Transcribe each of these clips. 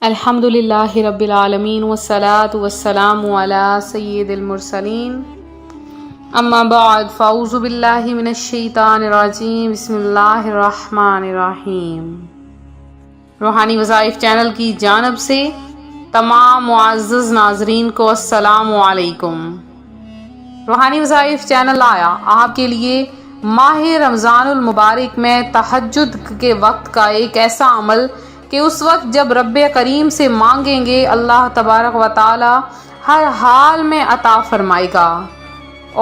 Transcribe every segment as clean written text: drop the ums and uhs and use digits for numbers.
الحمدللہ رب العالمین والصلاة والسلام علی سید المرسلین اما بعد فاعوذ باللہ من الشیطان الرجیم بسم اللہ الرحمن الرحیم۔ روحانی وظائف چینل کی جانب سے تمام معزز ناظرین کو السلام علیکم۔ روحانی وظائف چینل آیا آپ کے لیے ماہ رمضان المبارک میں تہجد کے وقت کا ایک ایسا عمل کہ اس وقت جب رب کریم سے مانگیں گے اللہ تبارک و تعالی ہر حال میں عطا فرمائے گا،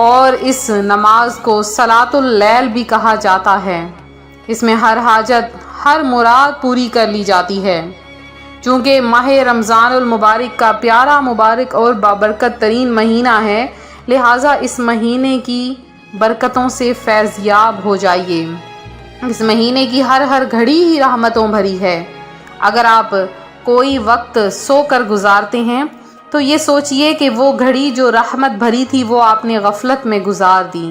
اور اس نماز کو صلاۃ اللیل بھی کہا جاتا ہے۔ اس میں ہر حاجت ہر مراد پوری کر لی جاتی ہے۔ چونکہ ماہ رمضان المبارک کا پیارا مبارک اور بابرکت ترین مہینہ ہے، لہٰذا اس مہینے کی برکتوں سے فیض یاب ہو جائیے۔ اس مہینے کی ہر گھڑی ہی رحمتوں بھری ہے۔ اگر آپ کوئی وقت سو کر گزارتے ہیں تو یہ سوچئے کہ وہ گھڑی جو رحمت بھری تھی وہ آپ نے غفلت میں گزار دی۔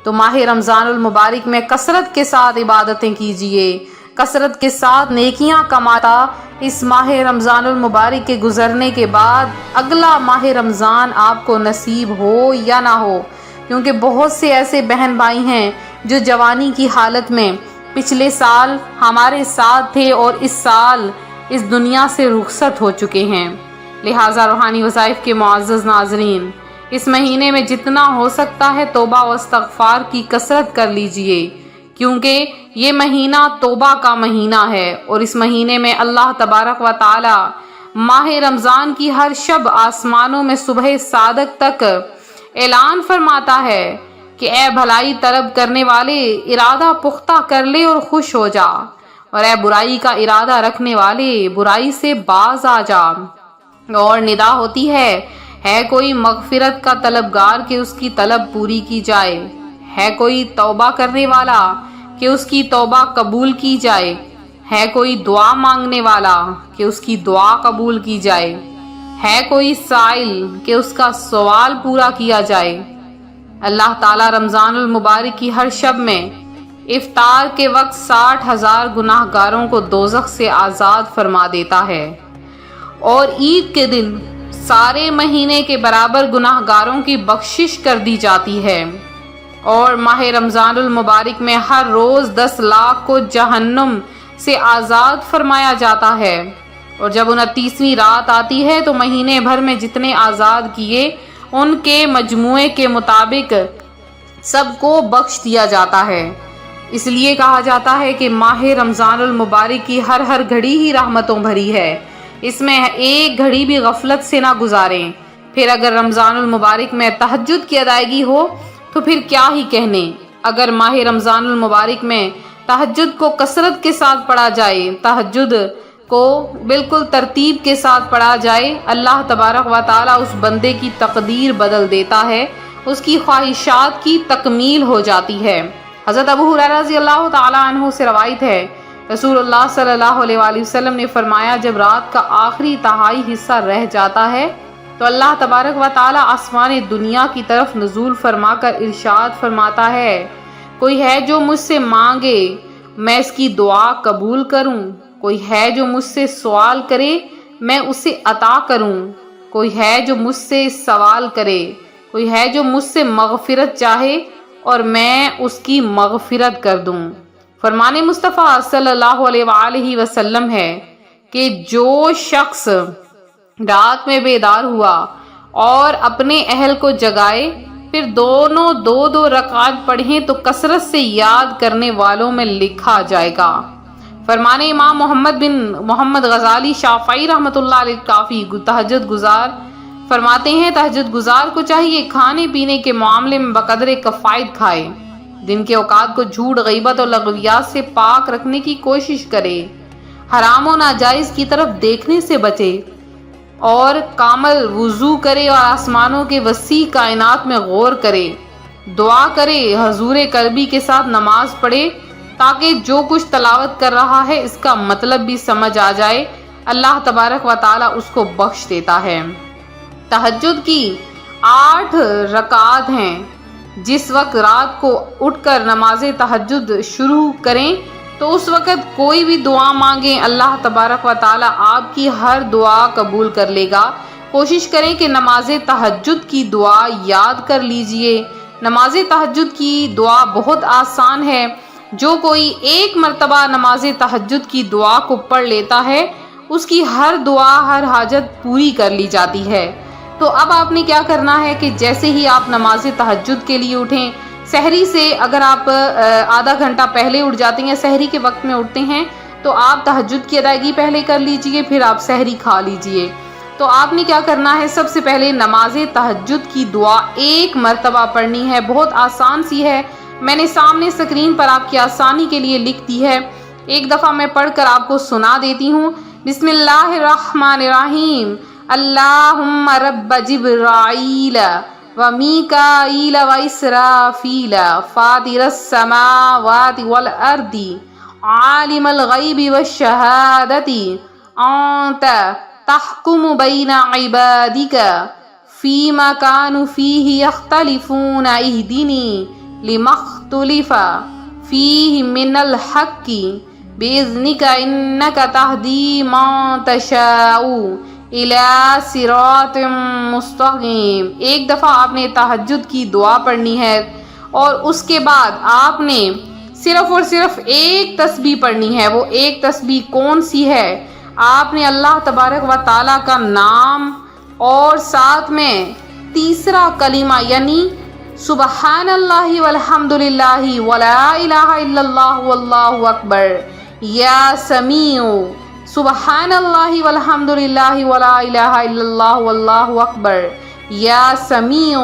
تو ماہ رمضان المبارک میں کثرت کے ساتھ عبادتیں کیجئے، کثرت کے ساتھ نیکیاں کماتا اس ماہ رمضان المبارک کے گزرنے کے بعد اگلا ماہ رمضان آپ کو نصیب ہو یا نہ ہو، کیونکہ بہت سے ایسے بہن بھائی ہیں جو جوانی کی حالت میں پچھلے سال ہمارے ساتھ تھے اور اس سال اس دنیا سے رخصت ہو چکے ہیں۔ لہٰذا روحانی وظائف کے معزز ناظرین، اس مہینے میں جتنا ہو سکتا ہے توبہ و استغفار کی کثرت کر لیجئے، کیونکہ یہ مہینہ توبہ کا مہینہ ہے، اور اس مہینے میں اللہ تبارک و تعالی ماہ رمضان کی ہر شب آسمانوں میں صبح صادق تک اعلان فرماتا ہے کہ اے بھلائی طلب کرنے والے ارادہ پختہ کر لے اور خوش ہو جا، اور اے برائی کا ارادہ رکھنے والے برائی سے باز آ جا۔ اور ندا ہوتی ہے کوئی مغفرت کا طلبگار کہ اس کی طلب پوری کی جائے، ہے کوئی توبہ کرنے والا کہ اس کی توبہ قبول کی جائے، ہے کوئی دعا مانگنے والا کہ اس کی دعا قبول کی جائے، ہے کوئی سائل کہ اس کا سوال پورا کیا جائے۔ اللہ تعالیٰ رمضان المبارک کی ہر شب میں افطار کے وقت 60,000 گناہ گاروں کو دوزخ سے آزاد فرما دیتا ہے، اور عید کے دن سارے مہینے کے برابر گناہ گاروں کی بخشش کر دی جاتی ہے، اور ماہ رمضان المبارک میں ہر روز 10 لاکھ کو جہنم سے آزاد فرمایا جاتا ہے، اور جب 29ویں رات آتی ہے تو مہینے بھر میں جتنے آزاد کیے ان کے مجموعے کے مطابق سب کو بخش دیا جاتا ہے۔ اس لیے کہا جاتا ہے کہ ماہ رمضان المبارک کی ہر گھڑی ہی رحمتوں بھری ہے، اس میں ایک گھڑی بھی غفلت سے نہ گزاریں۔ پھر اگر رمضان المبارک میں تہجد کی ادائیگی ہو تو پھر کیا ہی کہنے۔ اگر ماہ رمضان المبارک میں تہجد کو کثرت کے ساتھ پڑھا جائے، تہجد کو بالکل ترتیب کے ساتھ پڑھا جائے، اللہ تبارک و تعالیٰ اس بندے کی تقدیر بدل دیتا ہے، اس کی خواہشات کی تکمیل ہو جاتی ہے۔ حضرت ابو ہریرہ رضی اللہ تعالیٰ عنہ سے روایت ہے، رسول اللہ صلی اللہ علیہ وآلہ وسلم نے فرمایا جب رات کا آخری تہائی حصہ رہ جاتا ہے تو اللہ تبارک و تعالیٰ آسمان دنیا کی طرف نزول فرما کر ارشاد فرماتا ہے، کوئی ہے جو مجھ سے مانگے میں اس کی دعا قبول کروں، کوئی ہے جو مجھ سے سوال کرے میں اسے عطا کروں، کوئی ہے جو مجھ سے سوال کرے، کوئی ہے جو مجھ سے مغفرت چاہے اور میں اس کی مغفرت کر دوں۔ فرمان مصطفیٰ صلی اللہ علیہ وآلہ وسلم ہے کہ جو شخص رات میں بیدار ہوا اور اپنے اہل کو جگائے پھر دونوں دو رکعت پڑھیں تو کثرت سے یاد کرنے والوں میں لکھا جائے گا۔ فرمان امام محمد بن محمد غزالی شافعی رحمۃ اللہ علیہ کافی تہجد گزار فرماتے ہیں تہجد گزار کو چاہیے کھانے پینے کے معاملے میں بقدر کفایت کھائے، دن کے اوقات کو جھوٹ غیبت اور لغویات سے پاک رکھنے کی کوشش کرے، حرام و ناجائز کی طرف دیکھنے سے بچے، اور کامل وضو کرے اور آسمانوں کے وسیع کائنات میں غور کرے، دعا کرے، حضور قلبی کے ساتھ نماز پڑھے تاکہ جو کچھ تلاوت کر رہا ہے اس کا مطلب بھی سمجھ آ جائے، اللہ تبارک و تعالیٰ اس کو بخش دیتا ہے۔ تہجد کی 8 رکعات ہیں، جس وقت رات کو اٹھ کر نماز تہجد شروع کریں تو اس وقت کوئی بھی دعا مانگیں، اللہ تبارک و تعالی آپ کی ہر دعا قبول کر لے گا۔ کوشش کریں کہ نماز تہجد کی دعا یاد کر لیجئے۔ نماز تہجد کی دعا بہت آسان ہے، جو کوئی ایک مرتبہ نماز تہجد کی دعا کو پڑھ لیتا ہے اس کی ہر دعا ہر حاجت پوری کر لی جاتی ہے۔ تو اب آپ نے کیا کرنا ہے کہ جیسے ہی آپ نماز تہجد کے لیے اٹھیں، سحری سے اگر آپ آدھا گھنٹہ پہلے اٹھ جاتے ہیں، سحری کے وقت میں اٹھتے ہیں، تو آپ تہجد کی ادائیگی پہلے کر لیجئے، پھر آپ سحری کھا لیجئے۔ تو آپ نے کیا کرنا ہے، سب سے پہلے نماز تہجد کی دعا ایک مرتبہ پڑھنی ہے، بہت آسان سی ہے، میں نے سامنے اسکرین پر آپ کی آسانی کے لیے لکھ دی ہے، ایک دفعہ میں پڑھ کر آپ کو سنا دیتی ہوں۔ بسم اللہ الرحمن الرحیم، اللہم رب جبرائیل ومیکائیل واسرافیل فاطر السماوات والارض عالم الغیب والشہادت انت تحکم بین عبادک فیما کانوا فیہ یختلفون اہدنی لما اختلف فیہ من الحق بإذنک انک تہدی من تشاء الی صراط مستقیم۔ ایک دفعہ آپ نے تہجد کی دعا پڑھنی ہے اور اس کے بعد آپ نے صرف اور صرف ایک تسبیح پڑھنی ہے۔ وہ ایک تسبیح کون سی ہے؟ آپ نے اللہ تبارک و تعالیٰ کا نام اور ساتھ میں تیسرا کلمہ یعنی سبحان اللہ والحمد للہ ولا الہ الا اللہ واللہ اکبر یا سمیع، سبحان اللہ والحمد للہ ولا الہ الا اللہ واللہ اکبر یا سمیع،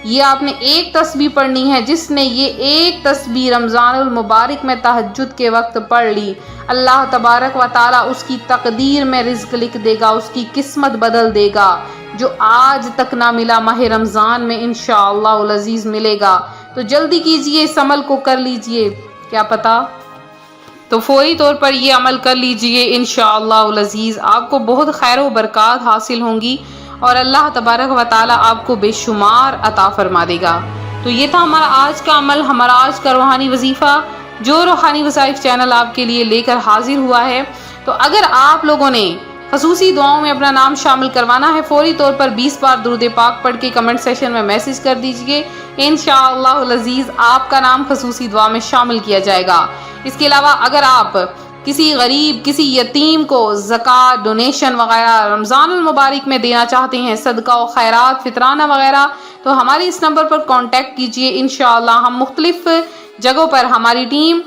یہ آپ نے ایک تسبیح پڑھنی ہے۔ جس نے یہ ایک تسبیح رمضان المبارک میں تہجد کے وقت پڑھ لی، اللہ تبارک و تعالیٰ اس کی تقدیر میں رزق لکھ دے گا، اس کی قسمت بدل دے گا، جو آج تک نہ ملا ماہ رمضان میں انشاءاللہ العزیز ملے گا۔ تو جلدی کیجئے، اس عمل کو کر لیجئے، کیا پتا تو فوری طور پر یہ عمل کر لیجئے، انشاءاللہ العزیز آپ کو بہت خیر و برکات حاصل ہوں گی اور اللہ تبارک و تعالیٰ آپ کو بے شمار عطا فرما دے گا۔ تو یہ تھا ہمارا آج کا عمل، ہمارا آج کا روحانی وظیفہ جو روحانی وظائف چینل آپ کے لیے لے کر حاضر ہوا ہے۔ تو اگر آپ لوگوں نے خصوصی دعاؤں میں اپنا نام شامل کروانا ہے، فوری طور پر 20 بار درود پاک پڑھ کے کمنٹ سیشن میں میسج کر دیجئے، انشاءاللہ العزیز آپ کا نام خصوصی دعا میں شامل کیا جائے گا۔ اس کے علاوہ اگر آپ کسی غریب، کسی یتیم کو زکوٰۃ، ڈونیشن وغیرہ رمضان المبارک میں دینا چاہتے ہیں، صدقہ و خیرات، فطرانہ وغیرہ، تو ہمارے اس نمبر پر کانٹیکٹ کیجئے، انشاءاللہ ہم مختلف جگہوں پر ہماری ٹیم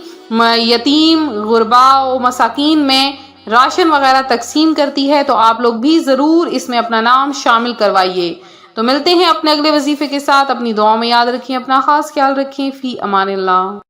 یتیم، غرباء و مساکین میں راشن وغیرہ تقسیم کرتی ہے، تو آپ لوگ بھی ضرور اس میں اپنا نام شامل کروائیے۔ تو ملتے ہیں اپنے اگلے وظیفے کے ساتھ، اپنی دعاؤں میں یاد رکھیں، اپنا خاص خیال رکھیں، فی امان اللہ۔